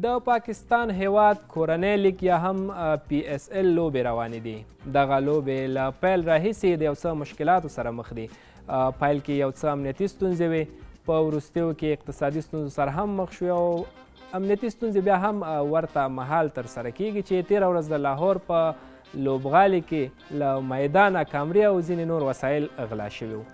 د پاکستان هیواد کورنۍ لیګ یا هم PSL لوبې روانې دي. دغه لوبې له پیل راهیسې د یو څه مشکلاتو سره مخ دي. پیل کې یو څه امنیتي ستونزې وې، په وروستیو کې اقتصادي ستونزو سره هم مخ شوې او امنیتي ستونزې بیا هم ورته مهال ترسره کیږي چې تېره ورځ د لاهور په لوبغالي کې له میدانه کامرې او ځینې نور وسایل غلا شوي وو.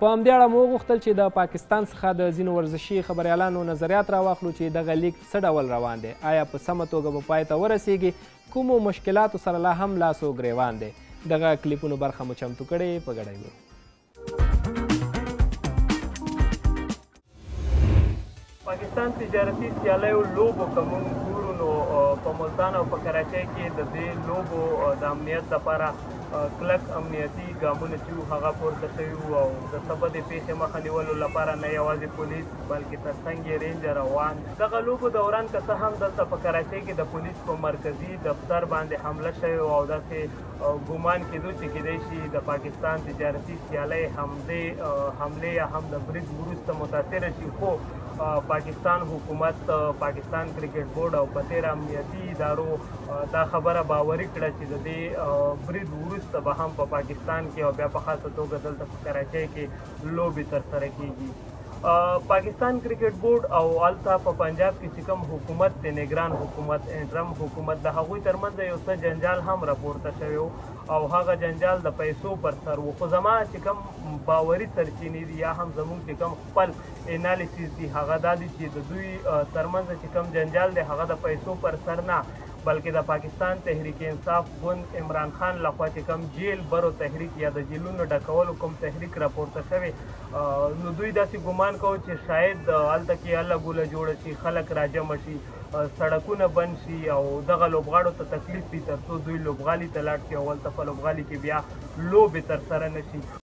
په همدې اړه مو وغوښتل چې د پاکستان څخه د ځینو ورزشي خبریالانو نظریات راواخلو چې دغه لیګ څه ډول روان دی، آیا په سمه توګه به پای ته ورسیږي، کومو مشکلاتو سره لا هم لاس و ګریوان دی. دغه کلیپونو برخه مو چمتو کړې، په ګډه یې پاکستان تجارتي سیالیو لوبو که موږ ګورو نو په ملتان او په کراچۍ کې د دې لوبو د امنیت لپاره کلک امنیتي ګامونه چې وو هغه پورته شوي وو او د څه بدې پیښې مخه نیولو لپاره نه یوازې پولیس بلکې ترڅنګ یې رینج روان. دغه لوبو دوران که څه هم دلته په کراچۍ کې د پولیس په مرکزي دفتر باندې حمله شوې وه او داسې ګمان کېدو چې کیدای شي د پاکستان تجارتي سیالۍ حملې یا هم د برید وروسته متاثره شي، خو پاکستان حکومت، پاکستان کرکټ بورډ او په تېره امنیتي ادارو دا خبره باوري کړه چې د دې برید وروسته به هم په پاکستان کې او بیا په خاصه توګه دلته په کراچۍ کې لوبې ترسره کیږي. پاکستان کرکټ بورډ او هلته په پنجاب کې چې کوم حکومت دی، نگران حکومت، انټرم حکومت، د هغوی ترمنځ یو څه جنجال هم راپورته شوی و او هغه جنجال د پیسو پر سر و. خو زما چې کوم باوري سرچینې دي یا هم زموږ چې کوم خپل انالیسیس دي هغه دا دي چې د دوی ترمنځ چې کوم جنجال دی هغه د پیسو پر سر نه بلکې د پاکستان تحریک انصاف ګوند عمران خان لخوا چې کوم جیل برو تحریک یا د جیلونو ډکولو کوم تحریک راپورته شوی، نو دوی داسې ګمان کوو چې شاید هلته کې هله ګوله جوړه شي، خلک راجمع شي، سړکونه بند شي او دغه لوبغاړو ته تکلیف وي تر څو دوی لوبغالي ته لاړ شي او هلته په لوبغالي کې بیا لوبې ترسره نه شي.